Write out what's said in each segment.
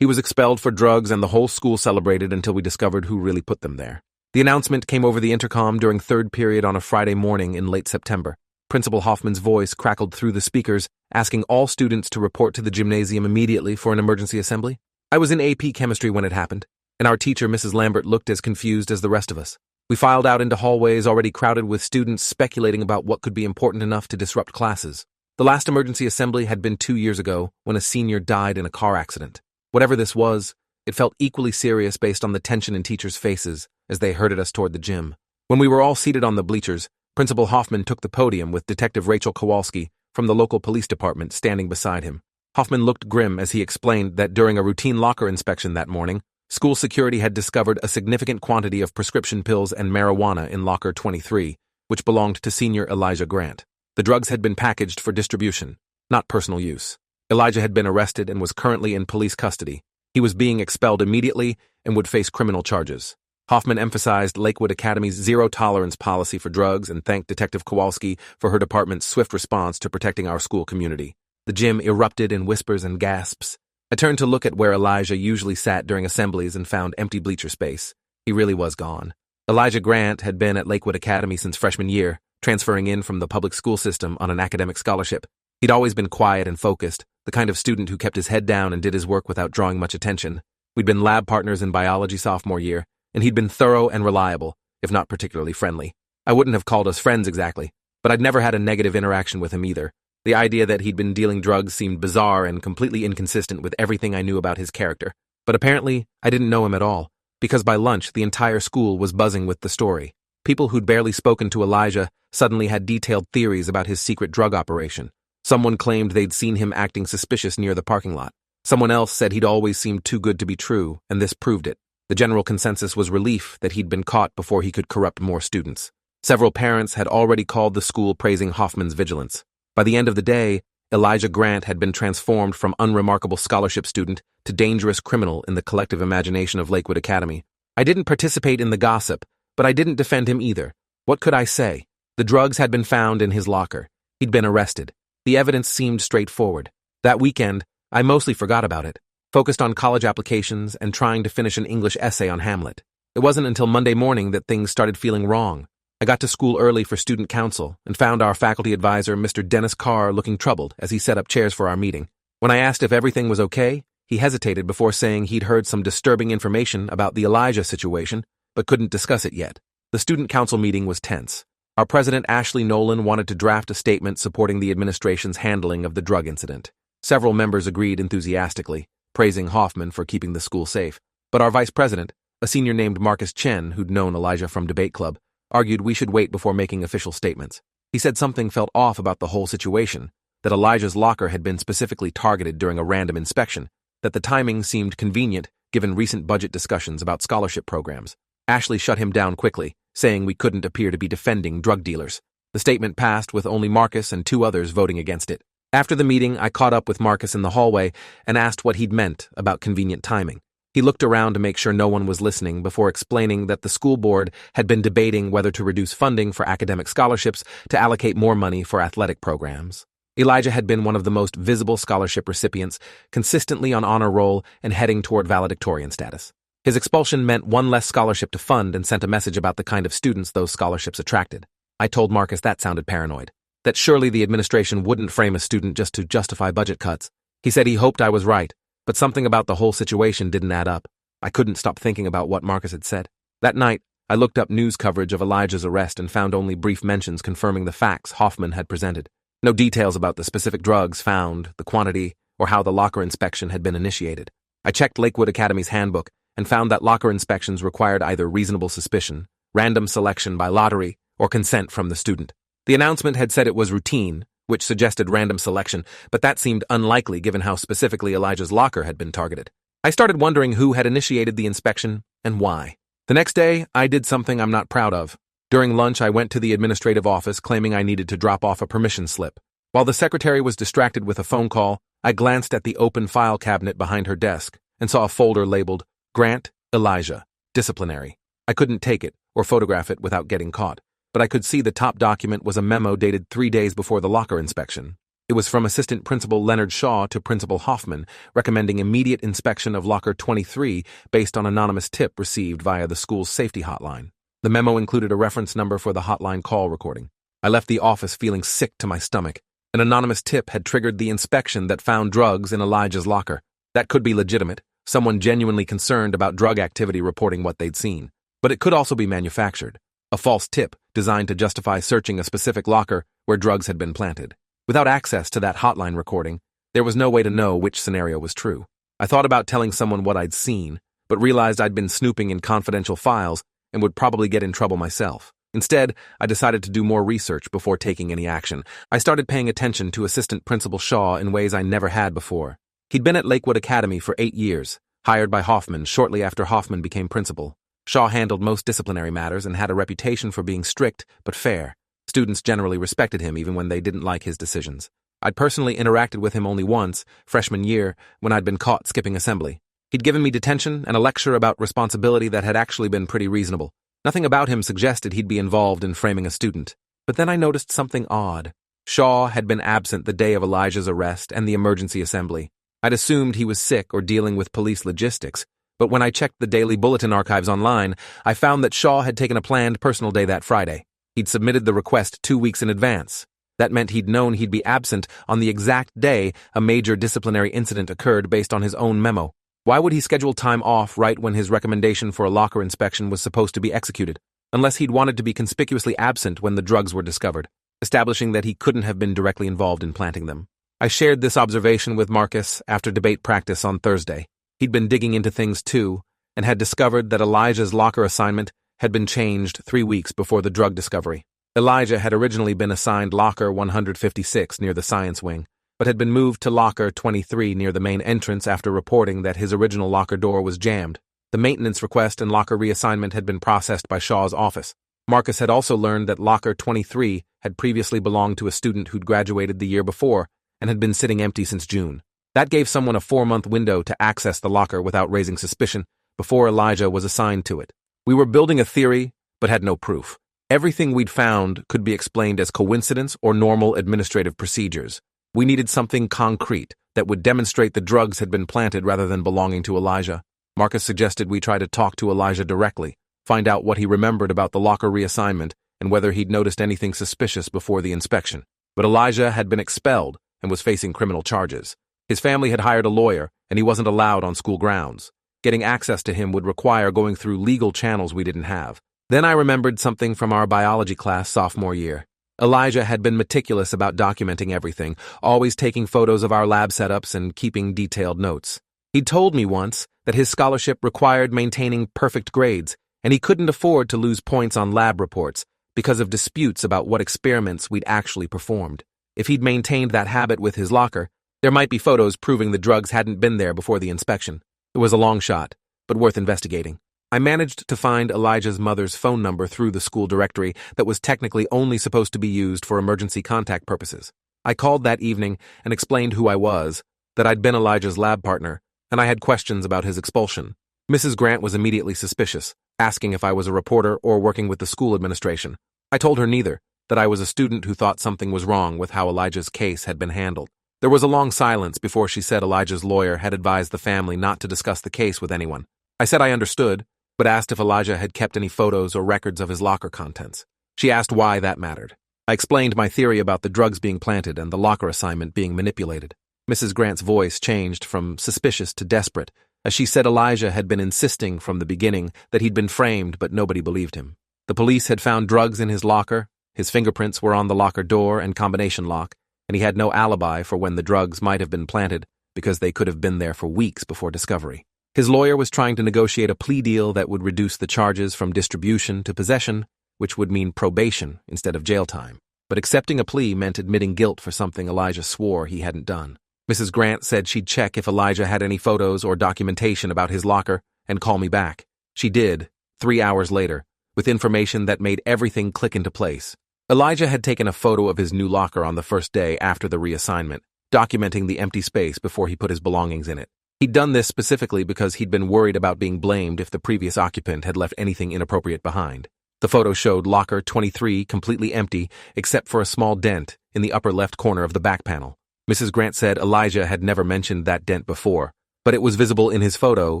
He was expelled for drugs and the whole school celebrated until we discovered who really put them there. The announcement came over the intercom during third period on a Friday morning in late September. Principal Hoffman's voice crackled through the speakers, asking all students to report to the gymnasium immediately for an emergency assembly. I was in AP chemistry when it happened, and our teacher, Mrs. Lambert, looked as confused as the rest of us. We filed out into hallways already crowded with students speculating about what could be important enough to disrupt classes. The last emergency assembly had been 2 years ago when a senior died in a car accident. Whatever this was, it felt equally serious based on the tension in teachers' faces as they herded us toward the gym. When we were all seated on the bleachers, Principal Hoffman took the podium with Detective Rachel Kowalski from the local police department standing beside him. Hoffman looked grim as he explained that during a routine locker inspection that morning, school security had discovered a significant quantity of prescription pills and marijuana in locker 23, which belonged to senior Elijah Grant. The drugs had been packaged for distribution, not personal use. Elijah had been arrested and was currently in police custody. He was being expelled immediately and would face criminal charges. Hoffman emphasized Lakewood Academy's zero-tolerance policy for drugs and thanked Detective Kowalski for her department's swift response to protecting our school community. The gym erupted in whispers and gasps. I turned to look at where Elijah usually sat during assemblies and found empty bleacher space. He really was gone. Elijah Grant had been at Lakewood Academy since freshman year, transferring in from the public school system on an academic scholarship. He'd always been quiet and focused, the kind of student who kept his head down and did his work without drawing much attention. We'd been lab partners in biology sophomore year, and he'd been thorough and reliable, if not particularly friendly. I wouldn't have called us friends exactly, but I'd never had a negative interaction with him either. The idea that he'd been dealing drugs seemed bizarre and completely inconsistent with everything I knew about his character. But apparently, I didn't know him at all, because by lunch, the entire school was buzzing with the story. People who'd barely spoken to Elijah suddenly had detailed theories about his secret drug operation. Someone claimed they'd seen him acting suspicious near the parking lot. Someone else said he'd always seemed too good to be true, and this proved it. The general consensus was relief that he'd been caught before he could corrupt more students. Several parents had already called the school praising Hoffman's vigilance. By the end of the day, Elijah Grant had been transformed from unremarkable scholarship student to dangerous criminal in the collective imagination of Lakewood Academy. I didn't participate in the gossip, but I didn't defend him either. What could I say? The drugs had been found in his locker. He'd been arrested. The evidence seemed straightforward. That weekend, I mostly forgot about it, focused on college applications and trying to finish an English essay on Hamlet. It wasn't until Monday morning that things started feeling wrong. I got to school early for student council and found our faculty advisor, Mr. Dennis Carr, looking troubled as he set up chairs for our meeting. When I asked if everything was okay, he hesitated before saying he'd heard some disturbing information about the Elijah situation, but couldn't discuss it yet. The student council meeting was tense. Our president, Ashley Nolan, wanted to draft a statement supporting the administration's handling of the drug incident. Several members agreed enthusiastically, praising Hoffman for keeping the school safe. But our vice president, a senior named Marcus Chen, who'd known Elijah from debate club, argued we should wait before making official statements. He said something felt off about the whole situation, that Elijah's locker had been specifically targeted during a random inspection, that the timing seemed convenient given recent budget discussions about scholarship programs. Ashley shut him down quickly, saying we couldn't appear to be defending drug dealers. The statement passed with only Marcus and 2 others voting against it. After the meeting, I caught up with Marcus in the hallway and asked what he'd meant about convenient timing. He looked around to make sure no one was listening before explaining that the school board had been debating whether to reduce funding for academic scholarships to allocate more money for athletic programs. Elijah had been one of the most visible scholarship recipients, consistently on honor roll and heading toward valedictorian status. His expulsion meant one less scholarship to fund and sent a message about the kind of students those scholarships attracted. I told Marcus that sounded paranoid, that surely the administration wouldn't frame a student just to justify budget cuts. He said he hoped I was right, but something about the whole situation didn't add up. I couldn't stop thinking about what Marcus had said. That night, I looked up news coverage of Elijah's arrest and found only brief mentions confirming the facts Hoffman had presented. No details about the specific drugs found, the quantity, or how the locker inspection had been initiated. I checked Lakewood Academy's handbook and found that locker inspections required either reasonable suspicion, random selection by lottery, or consent from the student. The announcement had said it was routine, which suggested random selection, but that seemed unlikely given how specifically Elijah's locker had been targeted. I started wondering who had initiated the inspection and why. The next day, I did something I'm not proud of. During lunch, I went to the administrative office claiming I needed to drop off a permission slip. While the secretary was distracted with a phone call, I glanced at the open file cabinet behind her desk and saw a folder labeled Grant, Elijah, Disciplinary. I couldn't take it or photograph it without getting caught, but I could see the top document was a memo dated 3 days before the locker inspection. It was from Assistant Principal Leonard Shaw to Principal Hoffman, recommending immediate inspection of Locker 23 based on anonymous tip received via the school's safety hotline. The memo included a reference number for the hotline call recording. I left the office feeling sick to my stomach. An anonymous tip had triggered the inspection that found drugs in Elijah's locker. That could be legitimate, someone genuinely concerned about drug activity reporting what they'd seen. But it could also be manufactured, a false tip designed to justify searching a specific locker where drugs had been planted. Without access to that hotline recording, there was no way to know which scenario was true. I thought about telling someone what I'd seen, but realized I'd been snooping in confidential files and would probably get in trouble myself. Instead, I decided to do more research before taking any action. I started paying attention to Assistant Principal Shaw in ways I never had before. He'd been at Lakewood Academy for 8 years, hired by Hoffman shortly after Hoffman became principal. Shaw handled most disciplinary matters and had a reputation for being strict but fair. Students generally respected him even when they didn't like his decisions. I'd personally interacted with him only once, freshman year, when I'd been caught skipping assembly. He'd given me detention and a lecture about responsibility that had actually been pretty reasonable. Nothing about him suggested he'd be involved in framing a student. But then I noticed something odd. Shaw had been absent the day of Elijah's arrest and the emergency assembly. I'd assumed he was sick or dealing with police logistics, but when I checked the daily bulletin archives online, I found that Shaw had taken a planned personal day that Friday. He'd submitted the request 2 weeks in advance. That meant he'd known he'd be absent on the exact day a major disciplinary incident occurred based on his own memo. Why would he schedule time off right when his recommendation for a locker inspection was supposed to be executed? Unless he'd wanted to be conspicuously absent when the drugs were discovered, establishing that he couldn't have been directly involved in planting them. I shared this observation with Marcus after debate practice on Thursday. He'd been digging into things too, and had discovered that Elijah's locker assignment had been changed 3 weeks before the drug discovery. Elijah had originally been assigned locker 156 near the science wing, but had been moved to locker 23 near the main entrance after reporting that his original locker door was jammed. The maintenance request and locker reassignment had been processed by Shaw's office. Marcus had also learned that locker 23 had previously belonged to a student who'd graduated the year before and had been sitting empty since June. That gave someone a 4-month window to access the locker without raising suspicion before Elijah was assigned to it. We were building a theory, but had no proof. Everything we'd found could be explained as coincidence or normal administrative procedures. We needed something concrete that would demonstrate the drugs had been planted rather than belonging to Elijah. Marcus suggested we try to talk to Elijah directly, find out what he remembered about the locker reassignment and whether he'd noticed anything suspicious before the inspection. But Elijah had been expelled and was facing criminal charges. His family had hired a lawyer, and he wasn't allowed on school grounds. Getting access to him would require going through legal channels we didn't have. Then I remembered something from our biology class sophomore year. Elijah had been meticulous about documenting everything, always taking photos of our lab setups and keeping detailed notes. He'd told me once that his scholarship required maintaining perfect grades, and he couldn't afford to lose points on lab reports because of disputes about what experiments we'd actually performed. If he'd maintained that habit with his locker, there might be photos proving the drugs hadn't been there before the inspection. It was a long shot, but worth investigating. I managed to find Elijah's mother's phone number through the school directory that was technically only supposed to be used for emergency contact purposes. I called that evening and explained who I was, that I'd been Elijah's lab partner, and I had questions about his expulsion. Mrs. Grant was immediately suspicious, asking if I was a reporter or working with the school administration. I told her neither, that I was a student who thought something was wrong with how Elijah's case had been handled. There was a long silence before she said Elijah's lawyer had advised the family not to discuss the case with anyone. I said I understood, but asked if Elijah had kept any photos or records of his locker contents. She asked why that mattered. I explained my theory about the drugs being planted and the locker assignment being manipulated. Mrs. Grant's voice changed from suspicious to desperate, as she said Elijah had been insisting from the beginning that he'd been framed, but nobody believed him. The police had found drugs in his locker, his fingerprints were on the locker door and combination lock, and he had no alibi for when the drugs might have been planted because they could have been there for weeks before discovery. His lawyer was trying to negotiate a plea deal that would reduce the charges from distribution to possession, which would mean probation instead of jail time. But accepting a plea meant admitting guilt for something Elijah swore he hadn't done. Mrs. Grant said she'd check if Elijah had any photos or documentation about his locker and call me back. She did, 3 hours later, with information that made everything click into place. Elijah had taken a photo of his new locker on the first day after the reassignment, documenting the empty space before he put his belongings in it. He'd done this specifically because he'd been worried about being blamed if the previous occupant had left anything inappropriate behind. The photo showed locker 23 completely empty except for a small dent in the upper left corner of the back panel. Mrs. Grant said Elijah had never mentioned that dent before, but it was visible in his photo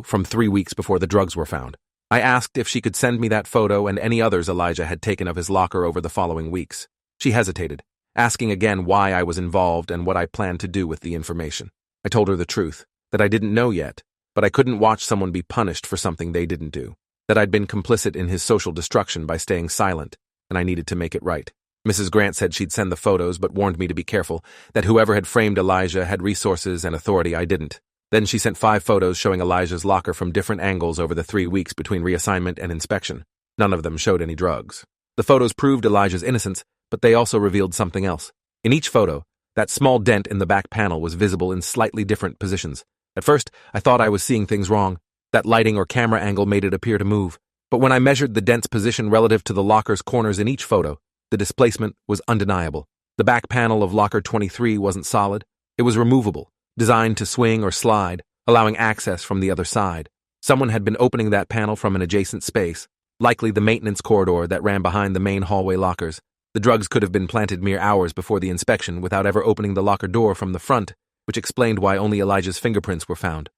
from 3 weeks before the drugs were found. I asked if she could send me that photo and any others Elijah had taken of his locker over the following weeks. She hesitated, asking again why I was involved and what I planned to do with the information. I told her the truth, that I didn't know yet, but I couldn't watch someone be punished for something they didn't do, that I'd been complicit in his social destruction by staying silent, and I needed to make it right. Mrs. Grant said she'd send the photos but warned me to be careful, that whoever had framed Elijah had resources and authority I didn't. Then she sent 5 photos showing Elijah's locker from different angles over the 3 weeks between reassignment and inspection. None of them showed any drugs. The photos proved Elijah's innocence, but they also revealed something else. In each photo, that small dent in the back panel was visible in slightly different positions. At first, I thought I was seeing things wrong. That lighting or camera angle made it appear to move. But when I measured the dent's position relative to the locker's corners in each photo, the displacement was undeniable. The back panel of locker 23 wasn't solid. It was removable, designed to swing or slide, allowing access from the other side. Someone had been opening that panel from an adjacent space, likely the maintenance corridor that ran behind the main hallway lockers. The drugs could have been planted mere hours before the inspection without ever opening the locker door from the front, which explained why only Elijah's fingerprints were found.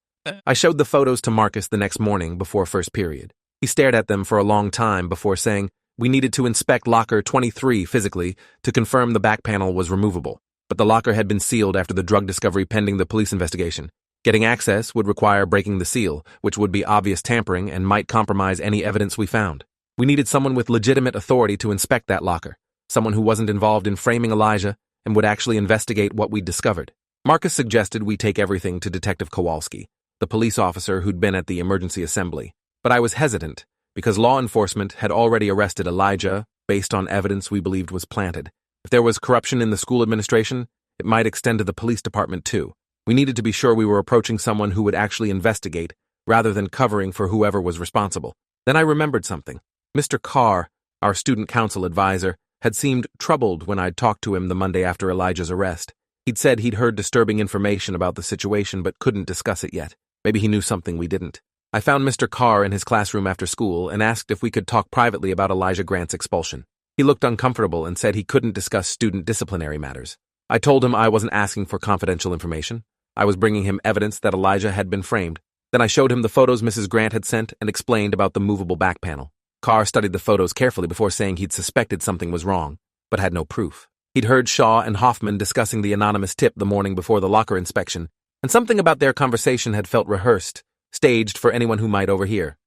I showed the photos to Marcus the next morning before first period. He stared at them for a long time before saying we needed to inspect locker 23 physically to confirm the back panel was removable, but the locker had been sealed after the drug discovery pending the police investigation. Getting access would require breaking the seal, which would be obvious tampering and might compromise any evidence we found. We needed someone with legitimate authority to inspect that locker, someone who wasn't involved in framing Elijah and would actually investigate what we'd discovered. Marcus suggested we take everything to Detective Kowalski, the police officer who'd been at the emergency assembly. But I was hesitant, because law enforcement had already arrested Elijah based on evidence we believed was planted. If there was corruption in the school administration, it might extend to the police department too. We needed to be sure we were approaching someone who would actually investigate, rather than covering for whoever was responsible. Then I remembered something. Mr. Carr, our student council advisor, had seemed troubled when I'd talked to him the Monday after Elijah's arrest. He'd said he'd heard disturbing information about the situation but couldn't discuss it yet. Maybe he knew something we didn't. I found Mr. Carr in his classroom after school and asked if we could talk privately about Elijah Grant's expulsion. He looked uncomfortable and said he couldn't discuss student disciplinary matters. I told him I wasn't asking for confidential information. I was bringing him evidence that Elijah had been framed. Then I showed him the photos Mrs. Grant had sent and explained about the movable back panel. Carr studied the photos carefully before saying he'd suspected something was wrong, but had no proof. He'd heard Shaw and Hoffman discussing the anonymous tip the morning before the locker inspection, and something about their conversation had felt rehearsed, staged for anyone who might overhear.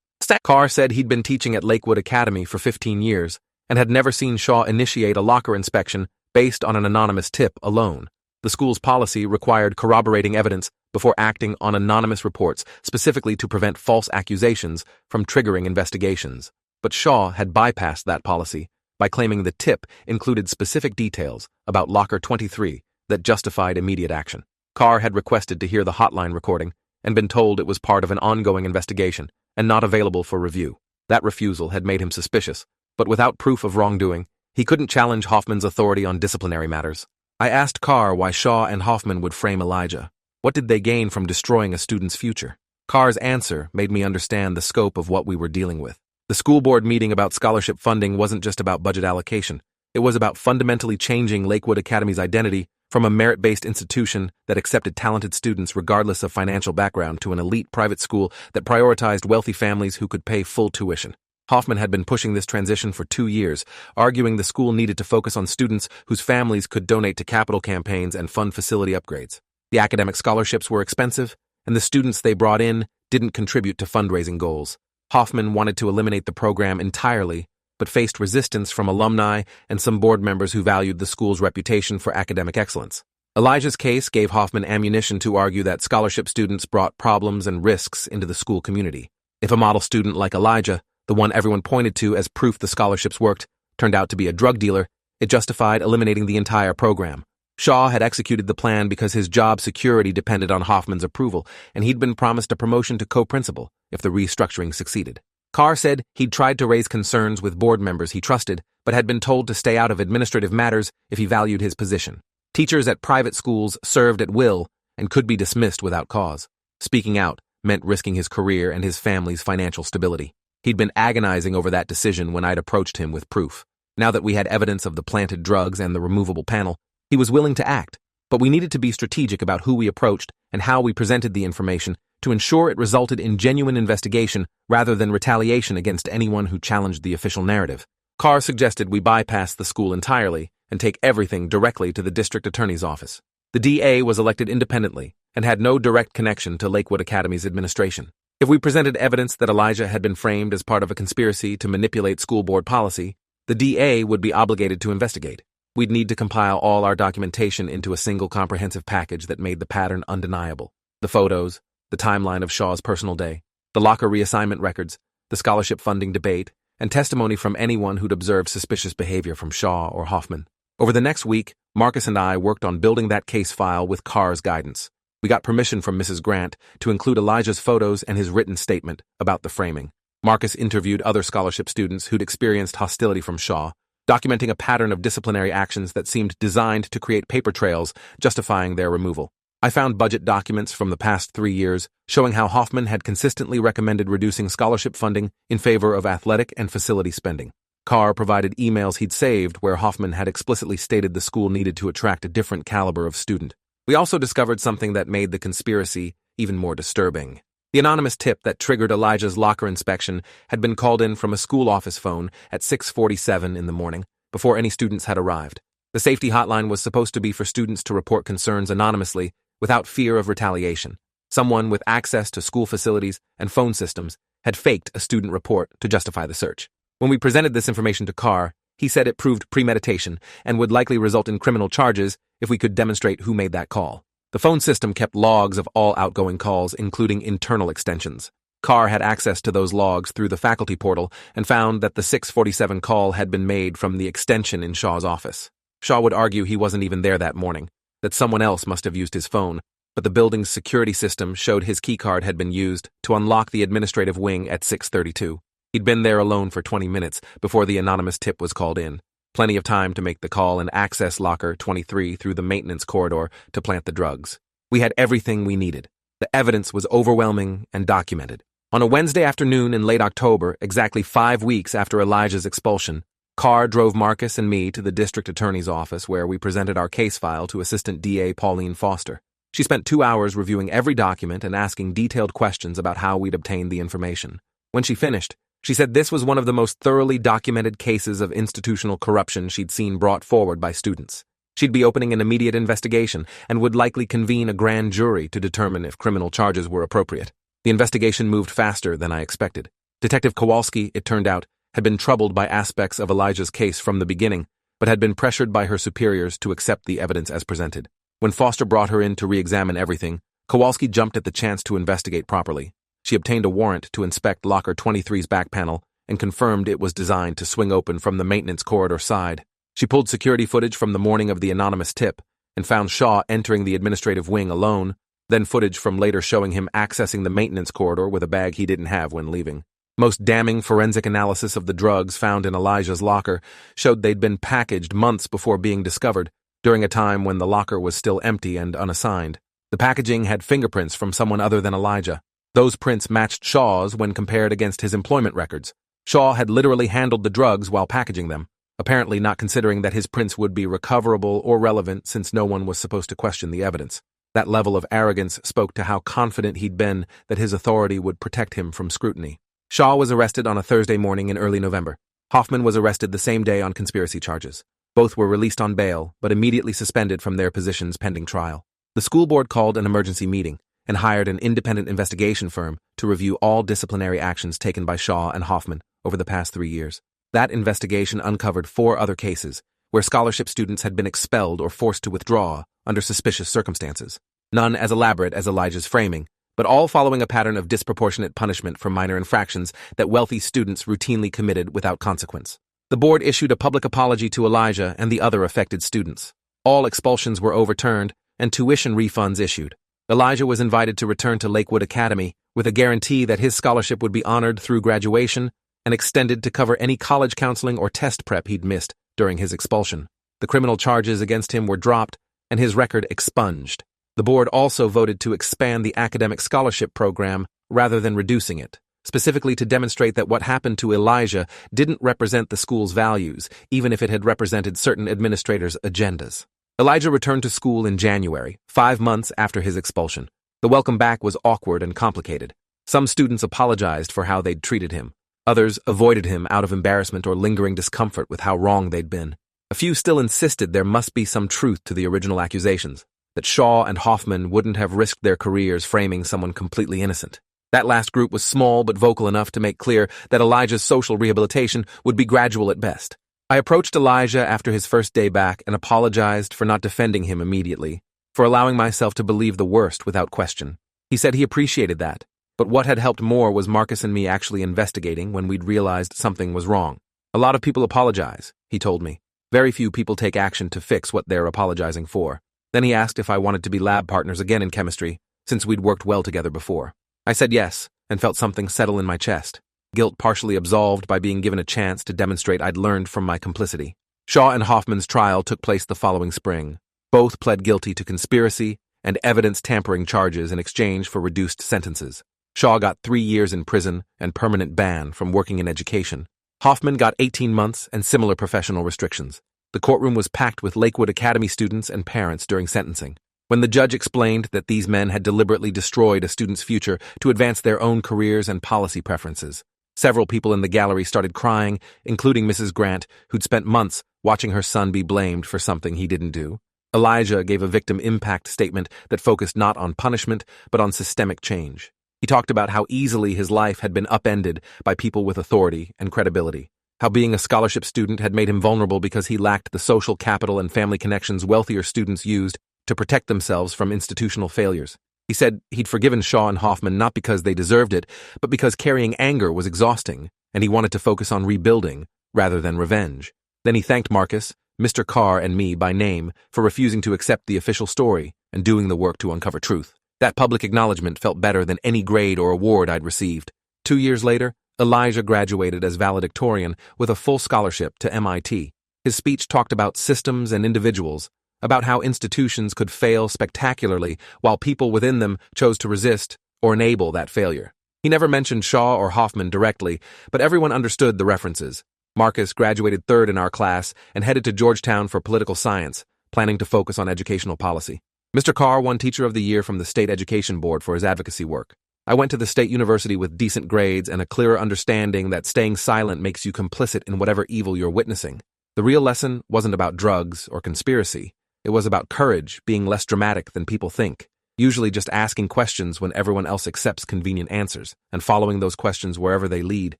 Carr said he'd been teaching at Lakewood Academy for 15 years and had never seen Shaw initiate a locker inspection based on an anonymous tip alone. The school's policy required corroborating evidence before acting on anonymous reports, specifically to prevent false accusations from triggering investigations. But Shaw had bypassed that policy by claiming the tip included specific details about Locker 23 that justified immediate action. Carr had requested to hear the hotline recording and been told it was part of an ongoing investigation and not available for review. That refusal had made him suspicious, but without proof of wrongdoing, he couldn't challenge Hoffman's authority on disciplinary matters. I asked Carr why Shaw and Hoffman would frame Elijah. What did they gain from destroying a student's future? Carr's answer made me understand the scope of what we were dealing with. The school board meeting about scholarship funding wasn't just about budget allocation. It was about fundamentally changing Lakewood Academy's identity from a merit-based institution that accepted talented students regardless of financial background to an elite private school that prioritized wealthy families who could pay full tuition. Hoffman had been pushing this transition for 2 years, arguing the school needed to focus on students whose families could donate to capital campaigns and fund facility upgrades. The academic scholarships were expensive, and the students they brought in didn't contribute to fundraising goals. Hoffman wanted to eliminate the program entirely, but faced resistance from alumni and some board members who valued the school's reputation for academic excellence. Elijah's case gave Hoffman ammunition to argue that scholarship students brought problems and risks into the school community. If a model student like Elijah, the one everyone pointed to as proof the scholarships worked, turned out to be a drug dealer, it justified eliminating the entire program. Shaw had executed the plan because his job security depended on Hoffman's approval, and he'd been promised a promotion to co-principal if the restructuring succeeded. Carr said he'd tried to raise concerns with board members he trusted, but had been told to stay out of administrative matters if he valued his position. Teachers at private schools served at will and could be dismissed without cause. Speaking out meant risking his career and his family's financial stability. He'd been agonizing over that decision when I'd approached him with proof. Now that we had evidence of the planted drugs and the removable panel, he was willing to act, but we needed to be strategic about who we approached and how we presented the information to ensure it resulted in genuine investigation rather than retaliation against anyone who challenged the official narrative. Carr suggested we bypass the school entirely and take everything directly to the district attorney's office. The DA was elected independently and had no direct connection to Lakewood Academy's administration. If we presented evidence that Elijah had been framed as part of a conspiracy to manipulate school board policy, the DA would be obligated to investigate. We'd need to compile all our documentation into a single comprehensive package that made the pattern undeniable. The photos, the timeline of Shaw's personal day, the locker reassignment records, the scholarship funding debate, and testimony from anyone who'd observed suspicious behavior from Shaw or Hoffman. Over the next week, Marcus and I worked on building that case file with Carr's guidance. We got permission from Mrs. Grant to include Elijah's photos and his written statement about the framing. Marcus interviewed other scholarship students who'd experienced hostility from Shaw, documenting a pattern of disciplinary actions that seemed designed to create paper trails justifying their removal. I found budget documents from the past 3 years showing how Hoffman had consistently recommended reducing scholarship funding in favor of athletic and facility spending. Carr provided emails he'd saved where Hoffman had explicitly stated the school needed to attract a different caliber of student. We also discovered something that made the conspiracy even more disturbing. The anonymous tip that triggered Elijah's locker inspection had been called in from a school office phone at 6:47 in the morning, before any students had arrived. The safety hotline was supposed to be for students to report concerns anonymously without fear of retaliation. Someone with access to school facilities and phone systems had faked a student report to justify the search. When we presented this information to Carr, he said it proved premeditation and would likely result in criminal charges if we could demonstrate who made that call. The phone system kept logs of all outgoing calls, including internal extensions. Carr had access to those logs through the faculty portal and found that the 6:47 call had been made from the extension in Shaw's office. Shaw would argue he wasn't even there that morning, that someone else must have used his phone, but the building's security system showed his keycard had been used to unlock the administrative wing at 6:32. He'd been there alone for 20 minutes before the anonymous tip was called in. Plenty of time to make the call and access locker 23 through the maintenance corridor to plant the drugs. We had everything we needed. The evidence was overwhelming and documented. On a Wednesday afternoon in late October, exactly 5 weeks after Elijah's expulsion, Carr drove Marcus and me to the district attorney's office where we presented our case file to Assistant DA Pauline Foster. She spent 2 hours reviewing every document and asking detailed questions about how we'd obtained the information. When she finished, she said this was one of the most thoroughly documented cases of institutional corruption she'd seen brought forward by students. She'd be opening an immediate investigation and would likely convene a grand jury to determine if criminal charges were appropriate. The investigation moved faster than I expected. Detective Kowalski, it turned out, had been troubled by aspects of Elijah's case from the beginning, but had been pressured by her superiors to accept the evidence as presented. When Foster brought her in to re-examine everything, Kowalski jumped at the chance to investigate properly. She obtained a warrant to inspect locker 23's back panel and confirmed it was designed to swing open from the maintenance corridor side. She pulled security footage from the morning of the anonymous tip and found Shaw entering the administrative wing alone, then footage from later showing him accessing the maintenance corridor with a bag he didn't have when leaving. Most damning forensic analysis of the drugs found in Elijah's locker showed they'd been packaged months before being discovered, during a time when the locker was still empty and unassigned. The packaging had fingerprints from someone other than Elijah. Those prints matched Shaw's when compared against his employment records. Shaw had literally handled the drugs while packaging them, apparently not considering that his prints would be recoverable or relevant since no one was supposed to question the evidence. That level of arrogance spoke to how confident he'd been that his authority would protect him from scrutiny. Shaw was arrested on a Thursday morning in early November. Hoffman was arrested the same day on conspiracy charges. Both were released on bail, but immediately suspended from their positions pending trial. The school board called an emergency meeting and hired an independent investigation firm to review all disciplinary actions taken by Shaw and Hoffman over the past 3 years. That investigation uncovered 4 other cases where scholarship students had been expelled or forced to withdraw under suspicious circumstances. None as elaborate as Elijah's framing, but all following a pattern of disproportionate punishment for minor infractions that wealthy students routinely committed without consequence. The board issued a public apology to Elijah and the other affected students. All expulsions were overturned and tuition refunds issued. Elijah was invited to return to Lakewood Academy with a guarantee that his scholarship would be honored through graduation and extended to cover any college counseling or test prep he'd missed during his expulsion. The criminal charges against him were dropped and his record expunged. The board also voted to expand the academic scholarship program rather than reducing it, specifically to demonstrate that what happened to Elijah didn't represent the school's values, even if it had represented certain administrators' agendas. Elijah returned to school in January, 5 months after his expulsion. The welcome back was awkward and complicated. Some students apologized for how they'd treated him. Others avoided him out of embarrassment or lingering discomfort with how wrong they'd been. A few still insisted there must be some truth to the original accusations, that Shaw and Hoffman wouldn't have risked their careers framing someone completely innocent. That last group was small but vocal enough to make clear that Elijah's social rehabilitation would be gradual at best. I approached Elijah after his first day back and apologized for not defending him immediately, for allowing myself to believe the worst without question. He said he appreciated that, but what had helped more was Marcus and me actually investigating when we'd realized something was wrong. A lot of people apologize, he told me. Very few people take action to fix what they're apologizing for. Then he asked if I wanted to be lab partners again in chemistry, since we'd worked well together before. I said yes, and felt something settle in my chest. Guilt partially absolved by being given a chance to demonstrate I'd learned from my complicity. Shaw and Hoffman's trial took place the following spring. Both pled guilty to conspiracy and evidence tampering charges in exchange for reduced sentences. Shaw got 3 years in prison and permanent ban from working in education. Hoffman got 18 months and similar professional restrictions. The courtroom was packed with Lakewood Academy students and parents during sentencing. When the judge explained that these men had deliberately destroyed a student's future to advance their own careers and policy preferences, several people in the gallery started crying, including Mrs. Grant, who'd spent months watching her son be blamed for something he didn't do. Elijah gave a victim impact statement that focused not on punishment, but on systemic change. He talked about how easily his life had been upended by people with authority and credibility, how being a scholarship student had made him vulnerable because he lacked the social capital and family connections wealthier students used to protect themselves from institutional failures. He said he'd forgiven Shaw and Hoffman not because they deserved it, but because carrying anger was exhausting, and he wanted to focus on rebuilding rather than revenge. Then he thanked Marcus, Mr. Carr, and me by name for refusing to accept the official story and doing the work to uncover truth. That public acknowledgement felt better than any grade or award I'd received. 2 years later, Elijah graduated as valedictorian with a full scholarship to MIT. His speech talked about systems and individuals, about how institutions could fail spectacularly while people within them chose to resist or enable that failure. He never mentioned Shaw or Hoffman directly, but everyone understood the references. Marcus graduated third in our class and headed to Georgetown for political science, planning to focus on educational policy. Mr. Carr won Teacher of the Year from the State Education Board for his advocacy work. I went to the state university with decent grades and a clearer understanding that staying silent makes you complicit in whatever evil you're witnessing. The real lesson wasn't about drugs or conspiracy. It was about courage being less dramatic than people think, usually just asking questions when everyone else accepts convenient answers, and following those questions wherever they lead,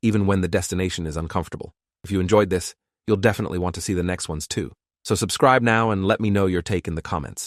even when the destination is uncomfortable. If you enjoyed this, you'll definitely want to see the next ones too. So subscribe now and let me know your take in the comments.